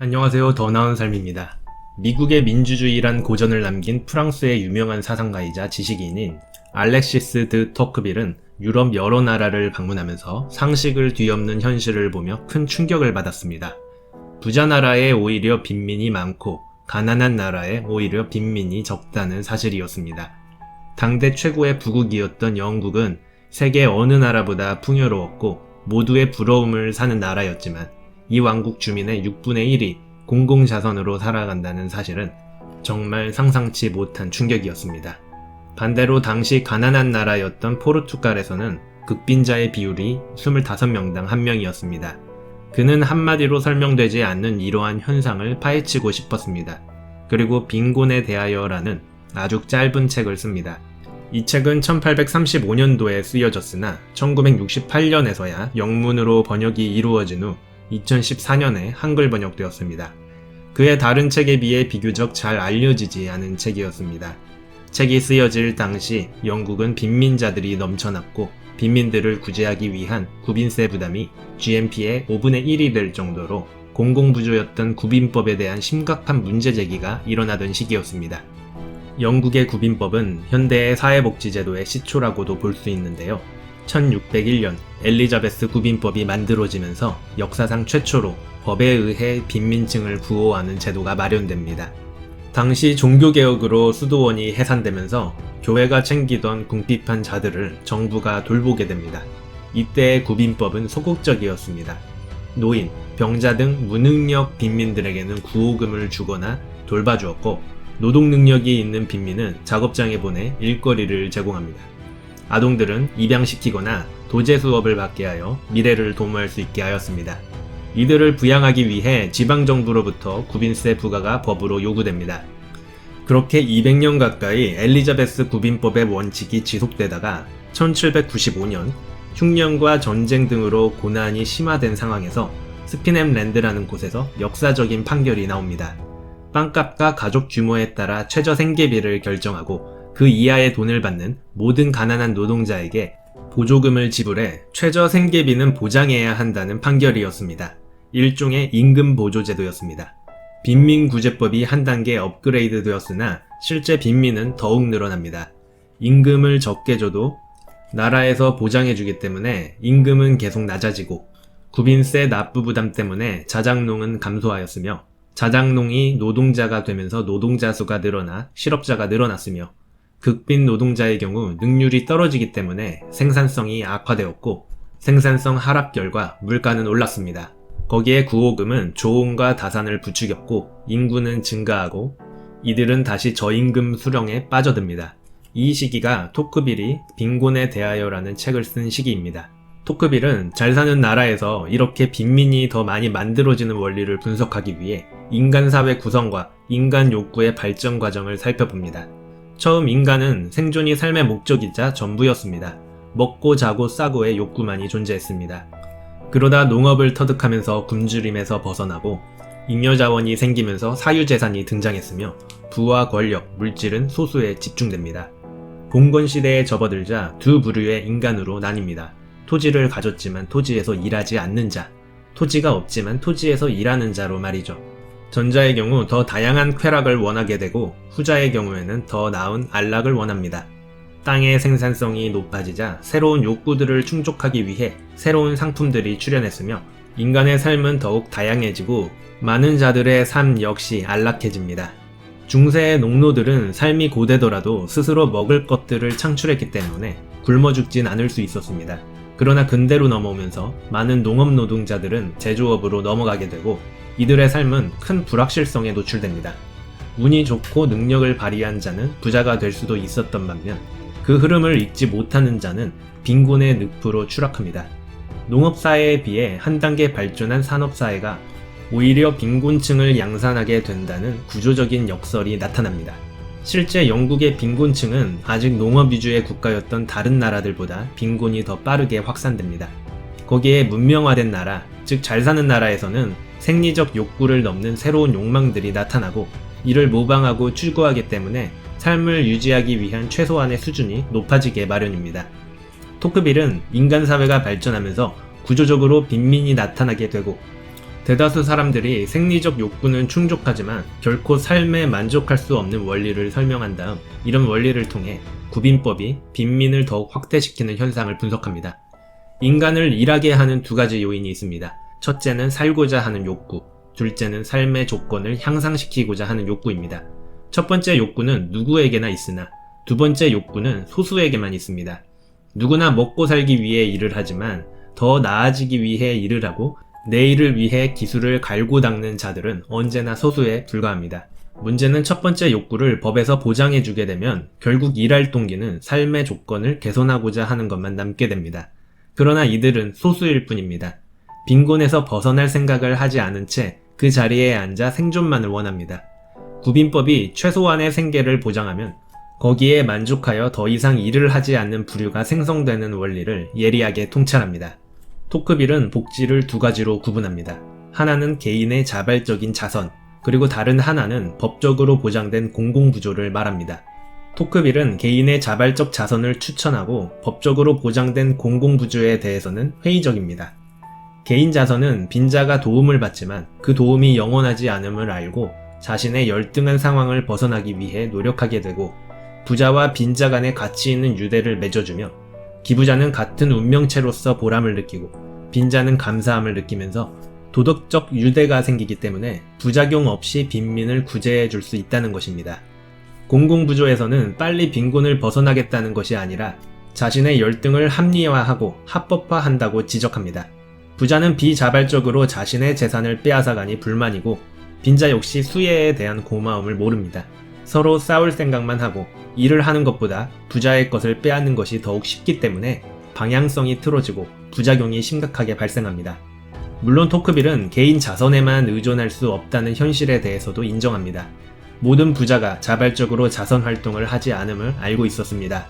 안녕하세요. 더 나은 삶입니다. 미국의 민주주의란 고전을 남긴 프랑스의 유명한 사상가이자 지식인인 알렉시스 드 토크빌은 유럽 여러 나라를 방문하면서 상식을 뒤엎는 현실을 보며 큰 충격을 받았습니다. 부자 나라에 오히려 빈민이 많고 가난한 나라에 오히려 빈민이 적다는 사실이었습니다. 당대 최고의 부국이었던 영국은 세계 어느 나라보다 풍요로웠고 모두의 부러움을 사는 나라였지만 이 왕국 주민의 6분의 1이 공공자선으로 살아간다는 사실은 정말 상상치 못한 충격이었습니다. 반대로 당시 가난한 나라였던 포르투갈에서는 극빈자의 비율이 25명당 1명이었습니다. 그는 한마디로 설명되지 않는 이러한 현상을 파헤치고 싶었습니다. 그리고 빈곤에 대하여라는 아주 짧은 책을 씁니다. 이 책은 1835년도에 쓰여졌으나 1968년에서야 영문으로 번역이 이루어진 후 2014년에 한글 번역되었습니다. 그의 다른 책에 비해 비교적 잘 알려지지 않은 책이었습니다. 책이 쓰여질 당시 영국은 빈민자들이 넘쳐났고 빈민들을 구제하기 위한 구빈세 부담이 GNP의 5분의 1이 될 정도로 공공부조였던 구빈법에 대한 심각한 문제 제기가 일어나던 시기였습니다. 영국의 구빈법은 현대의 사회복지제도의 시초라고도 볼 수 있는데요. 1601년 엘리자베스 구빈법이 만들어지면서 역사상 최초로 법에 의해 빈민층을 구호하는 제도가 마련됩니다. 당시 종교개혁으로 수도원이 해산되면서 교회가 챙기던 궁핍한 자들을 정부가 돌보게 됩니다. 이때의 구빈법은 소극적이었습니다. 노인, 병자 등 무능력 빈민들에게는 구호금을 주거나 돌봐주었고 노동 능력이 있는 빈민은 작업장에 보내 일거리를 제공합니다. 아동들은 입양시키거나 도제 수업을 받게 하여 미래를 도모할 수 있게 하였습니다. 이들을 부양하기 위해 지방정부로부터 구빈세 부과가 법으로 요구됩니다. 그렇게 200년 가까이 엘리자베스 구빈법의 원칙이 지속되다가 1795년 흉년과 전쟁 등으로 고난이 심화된 상황에서 스피넴랜드라는 곳에서 역사적인 판결이 나옵니다. 빵값과 가족 규모에 따라 최저 생계비를 결정하고 그 이하의 돈을 받는 모든 가난한 노동자에게 보조금을 지불해 최저 생계비는 보장해야 한다는 판결이었습니다. 일종의 임금 보조 제도였습니다. 빈민구제법이 한 단계 업그레이드 되었으나 실제 빈민은 더욱 늘어납니다. 임금을 적게 줘도 나라에서 보장해주기 때문에 임금은 계속 낮아지고 구빈세 납부 부담 때문에 자작농은 감소하였으며 자작농이 노동자가 되면서 노동자 수가 늘어나 실업자가 늘어났으며 극빈 노동자의 경우 능률이 떨어지기 때문에 생산성이 악화되었고 생산성 하락 결과 물가는 올랐습니다. 거기에 구호금은 조홍과 다산을 부추겼고 인구는 증가하고 이들은 다시 저임금 수령에 빠져듭니다. 이 시기가 토크빌이 빈곤에 대하여라는 책을 쓴 시기입니다. 토크빌은 잘 사는 나라에서 이렇게 빈민이 더 많이 만들어지는 원리를 분석하기 위해 인간사회 구성과 인간 욕구의 발전 과정을 살펴봅니다. 처음 인간은 생존이 삶의 목적이자 전부였습니다. 먹고 자고 싸고의 욕구만이 존재했습니다. 그러다 농업을 터득하면서 굶주림에서 벗어나고 잉여자원이 생기면서 사유재산이 등장했으며 부와 권력, 물질은 소수에 집중됩니다. 봉건시대에 접어들자 두 부류의 인간으로 나뉩니다. 토지를 가졌지만 토지에서 일하지 않는 자, 토지가 없지만 토지에서 일하는 자로 말이죠. 전자의 경우 더 다양한 쾌락을 원하게 되고 후자의 경우에는 더 나은 안락을 원합니다. 땅의 생산성이 높아지자 새로운 욕구들을 충족하기 위해 새로운 상품들이 출현했으며 인간의 삶은 더욱 다양해지고 많은 자들의 삶 역시 안락해집니다. 중세의 농노들은 삶이 고되더라도 스스로 먹을 것들을 창출했기 때문에 굶어 죽진 않을 수 있었습니다. 그러나 근대로 넘어오면서 많은 농업 노동자들은 제조업으로 넘어가게 되고 이들의 삶은 큰 불확실성에 노출됩니다. 운이 좋고 능력을 발휘한 자는 부자가 될 수도 있었던 반면 그 흐름을 읽지 못하는 자는 빈곤의 늪으로 추락합니다. 농업사회에 비해 한 단계 발전한 산업사회가 오히려 빈곤층을 양산하게 된다는 구조적인 역설이 나타납니다. 실제 영국의 빈곤층은 아직 농업 위주의 국가였던 다른 나라들보다 빈곤이 더 빠르게 확산됩니다. 거기에 문명화된 나라, 즉 잘 사는 나라에서는 생리적 욕구를 넘는 새로운 욕망들이 나타나고 이를 모방하고 추구하기 때문에 삶을 유지하기 위한 최소한의 수준이 높아지게 마련입니다. 토크빌은 인간사회가 발전하면서 구조적으로 빈민이 나타나게 되고 대다수 사람들이 생리적 욕구는 충족하지만 결코 삶에 만족할 수 없는 원리를 설명한 다음 이런 원리를 통해 구빈법이 빈민을 더욱 확대시키는 현상을 분석합니다. 인간을 일하게 하는 두 가지 요인이 있습니다. 첫째는 살고자 하는 욕구, 둘째는 삶의 조건을 향상시키고자 하는 욕구입니다. 첫 번째 욕구는 누구에게나 있으나 두 번째 욕구는 소수에게만 있습니다. 누구나 먹고 살기 위해 일을 하지만 더 나아지기 위해 일을 하고 내일을 위해 기술을 갈고 닦는 자들은 언제나 소수에 불과합니다. 문제는 첫 번째 욕구를 법에서 보장해주게 되면 결국 일할 동기는 삶의 조건을 개선하고자 하는 것만 남게 됩니다. 그러나 이들은 소수일 뿐입니다. 빈곤에서 벗어날 생각을 하지 않은 채 그 자리에 앉아 생존만을 원합니다. 구빈법이 최소한의 생계를 보장하면 거기에 만족하여 더 이상 일을 하지 않는 부류가 생성되는 원리를 예리하게 통찰합니다. 토크빌은 복지를 두 가지로 구분합니다. 하나는 개인의 자발적인 자선, 그리고 다른 하나는 법적으로 보장된 공공부조를 말합니다. 토크빌은 개인의 자발적 자선을 추천하고 법적으로 보장된 공공부조에 대해서는 회의적입니다. 개인 자선은 빈자가 도움을 받지만 그 도움이 영원하지 않음을 알고 자신의 열등한 상황을 벗어나기 위해 노력하게 되고 부자와 빈자 간의 가치 있는 유대를 맺어주며 기부자는 같은 운명체로서 보람을 느끼고 빈자는 감사함을 느끼면서 도덕적 유대가 생기기 때문에 부작용 없이 빈민을 구제해 줄 수 있다는 것입니다. 공공부조에서는 빨리 빈곤을 벗어나겠다는 것이 아니라 자신의 열등을 합리화하고 합법화한다고 지적합니다. 부자는 비자발적으로 자신의 재산을 빼앗아가니 불만이고 빈자 역시 수혜에 대한 고마움을 모릅니다. 서로 싸울 생각만 하고 일을 하는 것보다 부자의 것을 빼앗는 것이 더욱 쉽기 때문에 방향성이 틀어지고 부작용이 심각하게 발생합니다. 물론 토크빌은 개인 자선에만 의존할 수 없다는 현실에 대해서도 인정합니다. 모든 부자가 자발적으로 자선 활동을 하지 않음을 알고 있었습니다.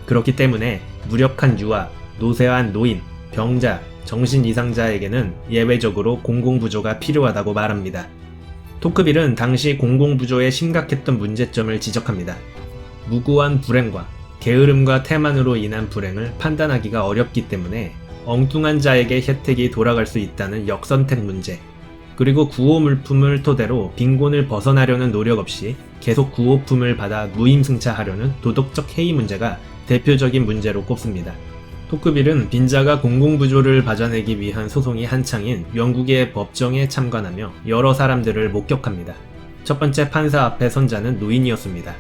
그렇기 때문에 무력한 유아, 노쇠한 노인, 병자, 정신 이상자에게는 예외적으로 공공부조가 필요하다고 말합니다. 토크빌은 당시 공공부조의 심각했던 문제점을 지적합니다. 무고한 불행과 게으름과 태만으로 인한 불행을 판단하기가 어렵기 때문에 엉뚱한 자에게 혜택이 돌아갈 수 있다는 역선택 문제, 그리고 구호물품을 토대로 빈곤을 벗어나려는 노력 없이 계속 구호품을 받아 무임승차하려는 도덕적 해이 문제가 대표적인 문제로 꼽습니다. 토크빌은 빈자가 공공부조를 받아내기 위한 소송이 한창인 영국의 법정에 참관하며 여러 사람들을 목격합니다. 첫 번째 판사 앞에 선 자는 노인이었습니다.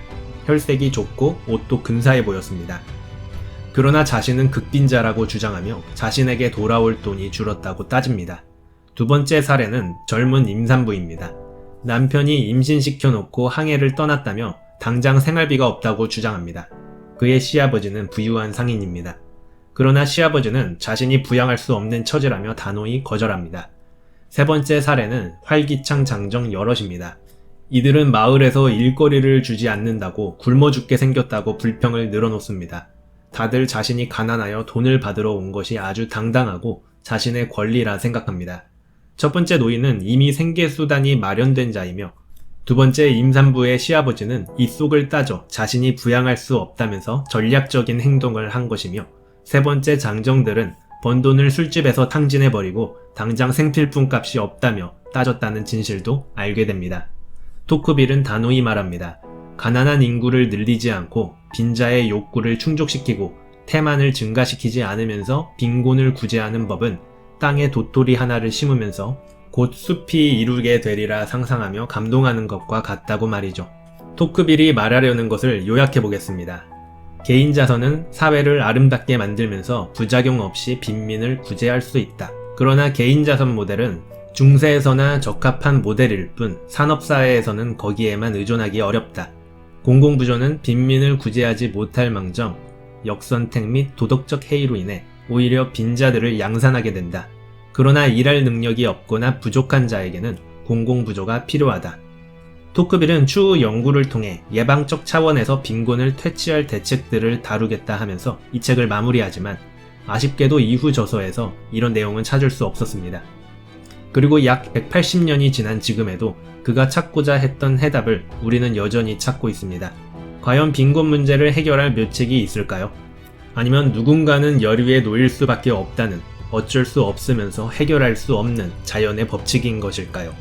혈색이 좁고 옷도 근사해 보였습니다. 그러나 자신은 극빈자라고 주장하며 자신에게 돌아올 돈이 줄었다고 따집니다. 두 번째 사례는 젊은 임산부입니다. 남편이 임신시켜놓고 항해를 떠났다며 당장 생활비가 없다고 주장합니다. 그의 시아버지는 부유한 상인입니다. 그러나 시아버지는 자신이 부양할 수 없는 처지라며 단호히 거절합니다. 세 번째 사례는 활기창 장정 여럿입니다. 이들은 마을에서 일거리를 주지 않는다고 굶어 죽게 생겼다고 불평을 늘어놓습니다. 다들 자신이 가난하여 돈을 받으러 온 것이 아주 당당하고 자신의 권리라 생각합니다. 첫 번째 노인은 이미 생계수단이 마련된 자이며 두 번째 임산부의 시아버지는 이 속을 따져 자신이 부양할 수 없다면서 전략적인 행동을 한 것이며 세 번째 장정들은 번 돈을 술집에서 탕진해버리고 당장 생필품 값이 없다며 따졌다는 진실도 알게 됩니다. 토크빌은 단호히 말합니다. 가난한 인구를 늘리지 않고 빈자의 욕구를 충족시키고 태만을 증가시키지 않으면서 빈곤을 구제하는 법은 땅에 도토리 하나를 심으면서 곧 숲이 이루게 되리라 상상하며 감동하는 것과 같다고 말이죠. 토크빌이 말하려는 것을 요약해보겠습니다. 개인 자선은 사회를 아름답게 만들면서 부작용 없이 빈민을 구제할 수 있다. 그러나 개인 자선 모델은 중세에서나 적합한 모델일 뿐 산업사회에서는 거기에만 의존하기 어렵다. 공공부조는 빈민을 구제하지 못할 망정 역선택 및 도덕적 해이로 인해 오히려 빈자들을 양산하게 된다. 그러나 일할 능력이 없거나 부족한 자에게는 공공부조가 필요하다. 토크빌은 추후 연구를 통해 예방적 차원에서 빈곤을 퇴치할 대책들을 다루겠다 하면서 이 책을 마무리하지만 아쉽게도 이후 저서에서 이런 내용은 찾을 수 없었습니다. 그리고 약 180년이 지난 지금에도 그가 찾고자 했던 해답을 우리는 여전히 찾고 있습니다. 과연 빈곤 문제를 해결할 묘책이 있을까요? 아니면 누군가는 열위에 놓일 수밖에 없다는 어쩔 수 없으면서 해결할 수 없는 자연의 법칙인 것일까요?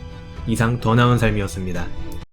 이상 더 나은 삶이었습니다.